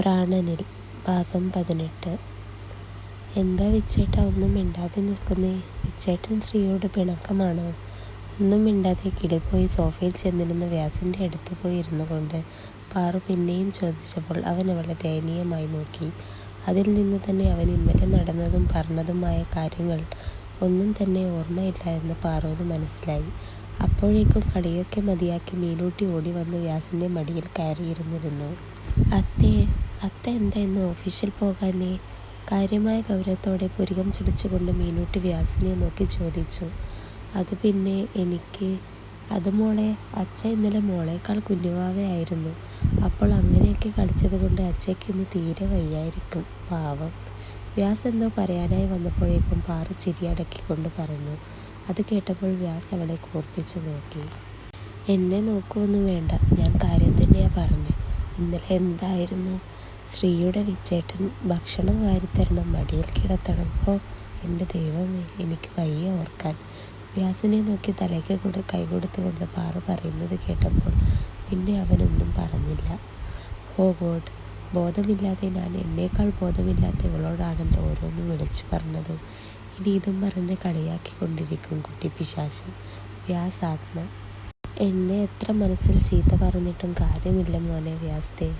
പ്രാണനിൽ ഭാഗം 18. എന്താ വിച്ചേട്ടാ ഒന്നും മിണ്ടാതെ നിൽക്കുന്നേ? വിച്ചേട്ടൻ ശ്രീയോട് പിണക്കമാണോ? ഒന്നും മിണ്ടാതെ കിളിപ്പോയി സോഫയിൽ ചെന്നിരുന്ന വ്യാസിൻ്റെ അടുത്ത് പോയി ഇരുന്നു കൊണ്ട് പാറു പിന്നെയും ചോദിച്ചപ്പോൾ അവൻ അവളെ ദയനീയമായി നോക്കി. അതിൽ നിന്ന് തന്നെ അവൻ ഇന്നലെ നടന്നതും പറഞ്ഞതുമായ കാര്യങ്ങൾ ഒന്നും തന്നെ ഓർമ്മയില്ല എന്ന് പാറുവിന് മനസ്സിലായി. അപ്പോഴേക്കും കളിയൊക്കെ മതിയാക്കി മീനൂട്ടി ഓടി വന്ന് വ്യാസിൻ്റെ മടിയിൽ കയറിയിരുന്നിരുന്നു. അത്ത എന്താ ഇന്ന് ഓഫീസിൽ പോകാനേ? കാര്യമായ ഗൗരവത്തോടെ പുരികം ചുടിച്ചുകൊണ്ട് മീനൂട്ടി വ്യാസിനെ നോക്കി ചോദിച്ചു. അത് പിന്നെ അത് മോളെ, അച്ഛ ഇന്നലെ മോളേക്കാൾ കുഞ്ഞുവാവയായിരുന്നു. അപ്പോൾ അങ്ങനെയൊക്കെ കളിച്ചത് കൊണ്ട് അച്ഛയ്ക്ക് ഇന്ന് തീരെ വയ്യായിരിക്കും, പാവം. വ്യാസ് എന്തോ പറയാനായി വന്നപ്പോഴേക്കും പാറു ചിരിയടക്കിക്കൊണ്ട് പറഞ്ഞു. അത് കേട്ടപ്പോൾ വ്യാസ് അവളെ കൂർപ്പിച്ചു നോക്കി. എന്നെ നോക്കുമൊന്നും വേണ്ട, ഞാൻ കാര്യം തന്നെയാണ് പറഞ്ഞത്. ഇന്നലെ എന്തായിരുന്നു? ശ്രീയുടെ വിച്ചേട്ടൻ ഭക്ഷണം വാരിത്തരണം, മടിയിൽ കിടത്തണം. എൻ്റെ ദൈവമേ, എനിക്ക് വയ്യ ഓർക്കാൻ. വ്യാസിനെ നോക്കി തലയ്ക്ക് കൂടെ കൈ കൊടുത്തുകൊണ്ട് പാറു പറയുന്നത് കേട്ടപ്പോൾ പിന്നെ അവനൊന്നും പറഞ്ഞില്ല. ഓ ഗോഡ്, ബോധമില്ലാതെ ഞാൻ എന്നേക്കാൾ ബോധമില്ലാത്ത ഇവളോടാണല്ലോ ഓരോന്നും വിളിച്ചു പറഞ്ഞത്. ഇനി ഇതും പറഞ്ഞ് കളിയാക്കിക്കൊണ്ടിരിക്കും കുട്ടി പിശാച്. വ്യാസാത്മ, എന്നെ എത്ര മനസ്സിൽ ചീത്ത പറഞ്ഞിട്ടും കാര്യമില്ല മോനെ വ്യാസ്ദേവ്.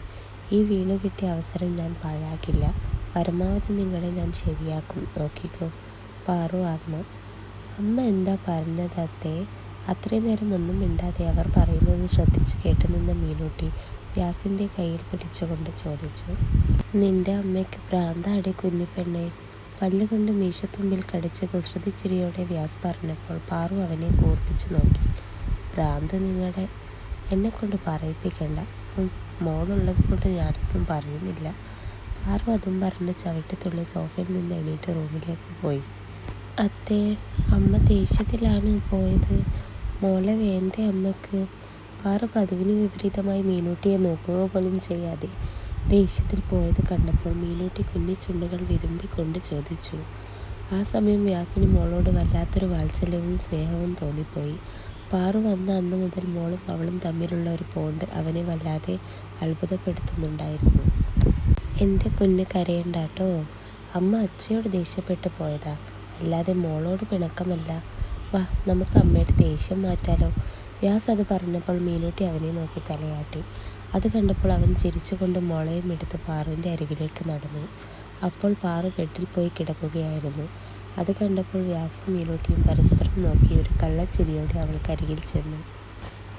ഈ വീണു കിട്ടിയ അവസരം ഞാൻ പാഴാക്കില്ല. പരമാവധി നിങ്ങളെ ഞാൻ ശരിയാക്കും, നോക്കിക്കോ. പാറു ആത്മ, അമ്മ എന്താ പറഞ്ഞത് അത്തേ? അത്രയും നേരം ഒന്നും മിണ്ടാതെ അവർ പറയുന്നത് ശ്രദ്ധിച്ച് കേട്ടു നിന്ന മീനൂട്ടി വ്യാസിൻ്റെ കയ്യിൽ പിടിച്ചുകൊണ്ട് ചോദിച്ചു. നിന്റെ അമ്മയ്ക്ക് ഭ്രാന്താടി കുഞ്ഞിപ്പെണ്ണെ. പല്ലുകൊണ്ട് മീശത്തുമ്പിൽ കടിച്ച് കുസൃതി ചിരിയോടെ വ്യാസ് പറഞ്ഞപ്പോൾ പാറു അവനെ കൂർപ്പിച്ച് നോക്കി. ഭ്രാന്ത് നിങ്ങളുടെ, എന്നെക്കൊണ്ട് പറയിപ്പിക്കണ്ട. മോളുള്ളത് കൊണ്ട് ഞാനൊന്നും പറയുന്നില്ല. പാറു അതും പറഞ്ഞ് ചവിട്ടിത്തുള്ളി സോഫയിൽ നിന്ന് എണീറ്റ് റൂമിലേക്ക് പോയി. അത്തേ, അമ്മ ദേഷ്യത്തിലാണ് പോയത്. മോളെ വേണ്ടേ അമ്മക്ക്? പാറു പതിവിന് വിപരീതമായി മീനൂട്ടിയെ നോക്കുക പോലും ചെയ്യാതെ ദേഷ്യത്തിൽ പോയത് കണ്ടപ്പോൾ മീനൂട്ടി കുഞ്ഞിച്ചുണ്ടുകൾ വിതുമ്പിക്കൊണ്ട് ചോദിച്ചു. ആ സമയം വ്യാസിന് മോളോട് വല്ലാത്തൊരു വാത്സല്യവും സ്നേഹവും തോന്നിപ്പോയി. പാറു വന്ന അന്നു മുതൽ മോളും അവളും തമ്മിലുള്ള ഒരു ബോണ്ട് അവനെ വല്ലാതെ അത്ഭുതപ്പെടുത്തുന്നുണ്ടായിരുന്നു. എൻ്റെ കുഞ്ഞ് കരയണ്ടാട്ടോ. അമ്മ അച്ഛയോട് ദേഷ്യപ്പെട്ടു പോയതാ, അല്ലാതെ മോളോട് പിണക്കമല്ല. വാ, നമുക്ക് അമ്മയുടെ ദേഷ്യം മാറ്റാലോ. വ്യാസ് അത് പറഞ്ഞപ്പോൾ മീനൂട്ടി അവനെ നോക്കി തലയാട്ടി. അത് കണ്ടപ്പോൾ അവൻ ചിരിച്ചുകൊണ്ട് മോളെയും എടുത്ത് പാറുവിൻ്റെ അരികിലേക്ക് നടന്നു. അപ്പോൾ പാറു ബെഡിൽ പോയി കിടക്കുകയായിരുന്നു. അത് കണ്ടപ്പോൾ വ്യാസും മീനൂട്ടിയും പരസ്പരം നോക്കി ഒരു കള്ളച്ചിരിയോടെ അവൾക്കരികിൽ ചെന്നു.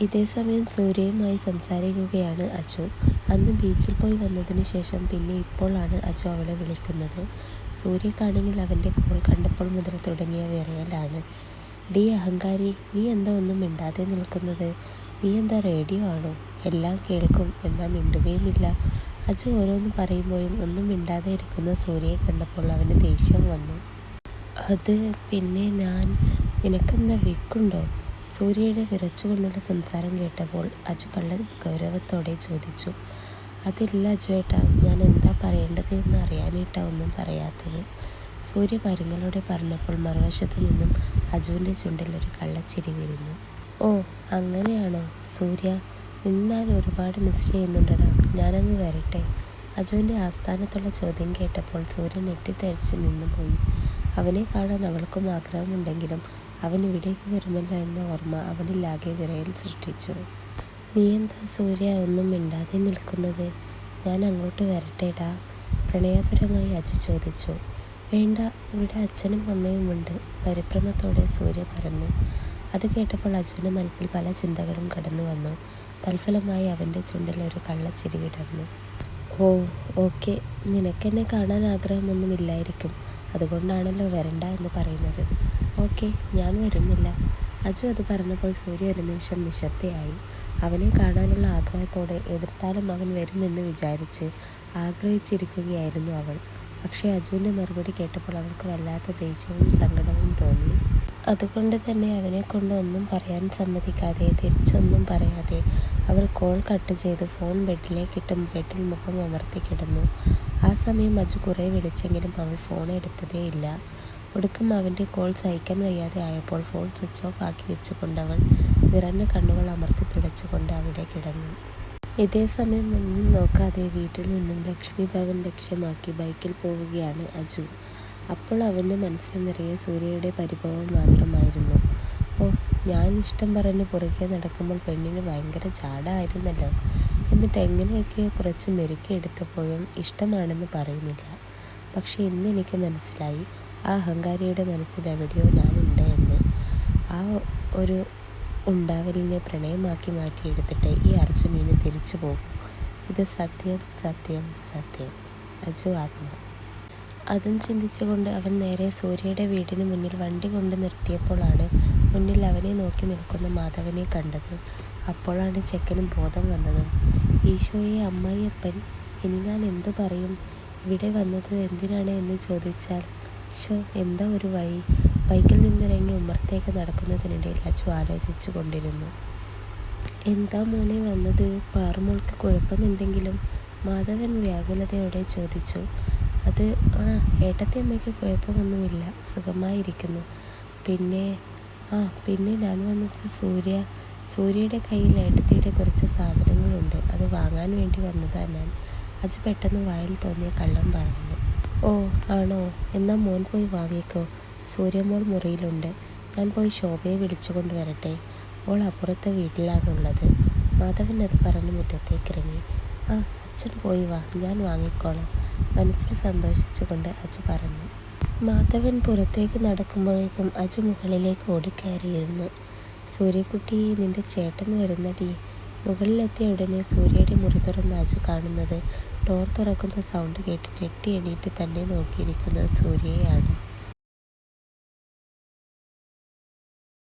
ഇതേസമയം സൂര്യയുമായി സംസാരിക്കുകയാണ് അജു. അന്ന് ബീച്ചിൽ പോയി വന്നതിന് ശേഷം പിന്നെ ഇപ്പോഴാണ് അജു അവളെ വിളിക്കുന്നത്. സൂര്യക്കാണെങ്കിൽ അവൻ്റെ കോൾ കണ്ടപ്പോൾ മുതൽ തുടങ്ങിയ വിറയലാണ്. ഡി അഹങ്കാരി, നീ എന്താ ഒന്നും മിണ്ടാതെ നിൽക്കുന്നത്? നീ എന്താ റേഡിയോ ആണോ? എല്ലാം കേൾക്കും, എന്നാൽ മിണ്ടുകയുമില്ല. അജു ഓരോന്ന് പറയുമ്പോഴും ഒന്നും മിണ്ടാതെ ഇരിക്കുന്ന സൂര്യയെ കണ്ടപ്പോൾ അവന് ദേഷ്യം വന്നു. അത് പിന്നെ നിനക്കെന്താ വിക്കുണ്ടോ? സൂര്യയുടെ വിറച്ചുകൊണ്ടുള്ള സംസാരം കേട്ടപ്പോൾ അജു കള്ള ഗൗരവത്തോടെ ചോദിച്ചു. അതില്ല അജുവേട്ടാ, ഞാൻ എന്താ പറയേണ്ടത് എന്ന് അറിയാനിട്ടാ ഒന്നും പറയാത്തത്. സൂര്യ പരുങ്ങളോടെ പറഞ്ഞപ്പോൾ മറുവശത്തു നിന്നും അജുവിൻ്റെ ചുണ്ടിൽ ഒരു കള്ളച്ചിരി വിരിഞ്ഞു. ഓ അങ്ങനെയാണോ സൂര്യ, നിന്നെ ഞാൻ ഒരുപാട് മിസ് ചെയ്യുന്നുണ്ടടാ, ഞാനങ്ങ് വരട്ടെ? അജുവിൻ്റെ ആസ്ഥാനത്തുള്ള ചോദ്യം കേട്ടപ്പോൾ സൂര്യ ഞെട്ടിത്തരിച്ച് നിന്നുപോയി. അവനെ കാണാൻ അവൾക്കും ആഗ്രഹമുണ്ടെങ്കിലും അവൻ ഇവിടേക്ക് വരുമല്ലോ എന്ന ഓർമ്മ അവളിലാകെ വിറയൽ സൃഷ്ടിച്ചു. നീ എന്താ സൂര്യ ഒന്നും മിണ്ടാതെ നിൽക്കുന്നത്? ഞാൻ അങ്ങോട്ട് വരട്ടേടാ? പ്രണയപരമായി അജു ചോദിച്ചു. വേണ്ട, ഇവിടെ അച്ഛനും അമ്മയും ഉണ്ട്, പരിഭ്രമത്തോടെ സൂര്യ പറഞ്ഞു. അത് കേട്ടപ്പോൾ അജുവിൻ്റെ മനസ്സിൽ പല ചിന്തകളും കടന്നു വന്നു. തൽഫലമായി അവൻ്റെ ചുണ്ടിൽ ഒരു കള്ളച്ചിരി വിടർന്നു. ഓ ഓക്കെ, നിനക്കെന്നെ കാണാൻ ആഗ്രഹമൊന്നുമില്ലായിരിക്കും, അതുകൊണ്ടാണല്ലോ വരണ്ട എന്ന് പറയുന്നത്. ഓക്കെ, ഞാൻ വരുന്നില്ല. അജു അത് പറഞ്ഞപ്പോൾ സൂര്യ ഒരു നിമിഷം നിശബ്ദയായി. അവനെ കാണാനുള്ള ആഗ്രഹത്തോടെ എതിർത്താലും അവൻ വരുമെന്ന് വിചാരിച്ച് ആഗ്രഹിച്ചിരിക്കുകയായിരുന്നു അവൾ. പക്ഷേ അജുവിൻ്റെ മറുപടി കേട്ടപ്പോൾ അവൾക്ക് വല്ലാത്ത ദേഷ്യവും സങ്കടവും തോന്നി. അതുകൊണ്ട് തന്നെ അവനെ കൊണ്ട് ഒന്നും പറയാൻ സമ്മതിക്കാതെ തിരിച്ചൊന്നും പറയാതെ അവൾ കോൾ കട്ട് ചെയ്ത് ഫോൺ ബെഡിലേക്കിട്ടും ബെഡിൽ മുഖം അമർത്തി കിടന്നു. ആ സമയം അജു കുറേ വിളിച്ചെങ്കിലും അവൾ ഫോൺ എടുത്തതേയില്ല. ഒടുക്കം അവൻ്റെ കോൾ സഹിക്കാൻ വയ്യാതെ ആയപ്പോൾ ഫോൺ സ്വിച്ച് ഓഫ് ആക്കി വെച്ചുകൊണ്ടവൾ നിറഞ്ഞ കണ്ണുകൾ അമർത്തി തുടച്ചുകൊണ്ട് അവിടെ കിടന്നു. ഇതേ സമയം ഒന്നും നോക്കാതെ വീട്ടിൽ നിന്നും ലക്ഷ്മി ഭവൻ ലക്ഷ്യമാക്കി ബൈക്കിൽ പോവുകയാണ് അജു. അപ്പോൾ അവൻ്റെ മനസ്സിൽ നിറയെ സൂര്യയുടെ പരിഭവം മാത്രമായിരുന്നു. ഓ, ഞാൻ ഇഷ്ടം പറഞ്ഞ് പുറകെ നടക്കുമ്പോൾ പെണ്ണിന് ഭയങ്കര ജാഡായിരുന്നല്ലോ. എന്നിട്ട് എങ്ങനെയൊക്കെയോ കുറച്ച് മെരുക്കിയെടുത്തപ്പോഴും ഇഷ്ടമാണെന്ന് പറയുന്നില്ല. പക്ഷെ ഇന്ന് എനിക്ക് മനസ്സിലായി, ആ അഹങ്കാരിയുടെ മനസ്സിൽ എവിടെയോ ഞാനുണ്ട് എന്ന്. ആ ഒരു ഉണ്ടാവലിനെ പ്രണയമാക്കി മാറ്റിയെടുത്തിട്ട് ഈ അർജുനന് തിരിച്ചു പോകും. ഇത് സത്യം സത്യം സത്യം. അജു ആത്മ. അതും ചിന്തിച്ചുകൊണ്ട് അവൻ നേരെ സൂര്യയുടെ വീടിന് മുന്നിൽ വണ്ടി കൊണ്ട് നിർത്തിയപ്പോഴാണ് മുന്നിൽ അവനെ നോക്കി നിൽക്കുന്ന മാധവനെ കണ്ടത്. അപ്പോഴാണ് ചെക്കന് ബോധം വന്നതും. ഈശോയെ, അമ്മായിയപ്പൻ, ഇനി ഞാൻ എന്തു പറയും? ഇവിടെ വന്നത് എന്തിനാണ് എന്ന് ചോദിച്ചാൽ ഷോ, എന്താ ഒരു വഴി? ബൈക്കിൽ നിന്നിറങ്ങി ഉമ്മറത്തേക്ക് നടക്കുന്നതിനിടയിൽ അച്ചു ആലോചിച്ചു കൊണ്ടിരുന്നു. എന്താ മോനെ വന്നത്? പാറുമോൾക്ക് കുഴപ്പമെന്തെങ്കിലും? മാധവൻ വ്യാകുലതയോടെ ചോദിച്ചു. അത് ഏട്ടത്തി അമ്മയ്ക്ക് കുഴപ്പമൊന്നുമില്ല, സുഖമായിരിക്കുന്നു. പിന്നെ പിന്നെ ഞാൻ വന്നത് സൂര്യയുടെ കയ്യിൽ ഏട്ടത്തിയുടെ കുറച്ച് സാധനങ്ങളുണ്ട്, അത് വാങ്ങാൻ വേണ്ടി വന്നതാ ഞാൻ. അജു പെട്ടെന്ന് വായിൽ തോന്നിയ കള്ളം പറഞ്ഞു. ഓ ആണോ, എന്നാൽ മോൻ പോയി വാങ്ങിക്കോ. സൂര്യമോൾ മുറിയിലുണ്ട്. ഞാൻ പോയി ശോഭയെ വിളിച്ചുകൊണ്ട് വരട്ടെ, മോൾ അപ്പുറത്തെ വീട്ടിലാണുള്ളത്. മാധവൻ അത് പറഞ്ഞ് മുറ്റത്തേക്കിറങ്ങി. അച്ഛൻ പോയി വാ, ഞാൻ വാങ്ങിക്കോളാം, മനസ്സിൽ സന്തോഷിച്ചുകൊണ്ട് അജു പറഞ്ഞു. മാധവൻ പുറത്തേക്ക് നടക്കുമ്പോഴേക്കും അജു മുകളിലേക്ക് ഓടിക്കയറിയിരുന്നു. സൂര്യക്കുട്ടി, നിന്റെ ചേട്ടൻ വരുന്നടി. മുകളിലെത്തിയ ഉടനെ സൂര്യയുടെ മുറി തുറന്ന് അജു കാണുന്നത് ഡോർ തുറക്കുന്ന സൗണ്ട് കേട്ട് ഞെട്ടി എണീറ്റ് തന്നെ നോക്കിയിരിക്കുന്നത് സൂര്യയാണ്.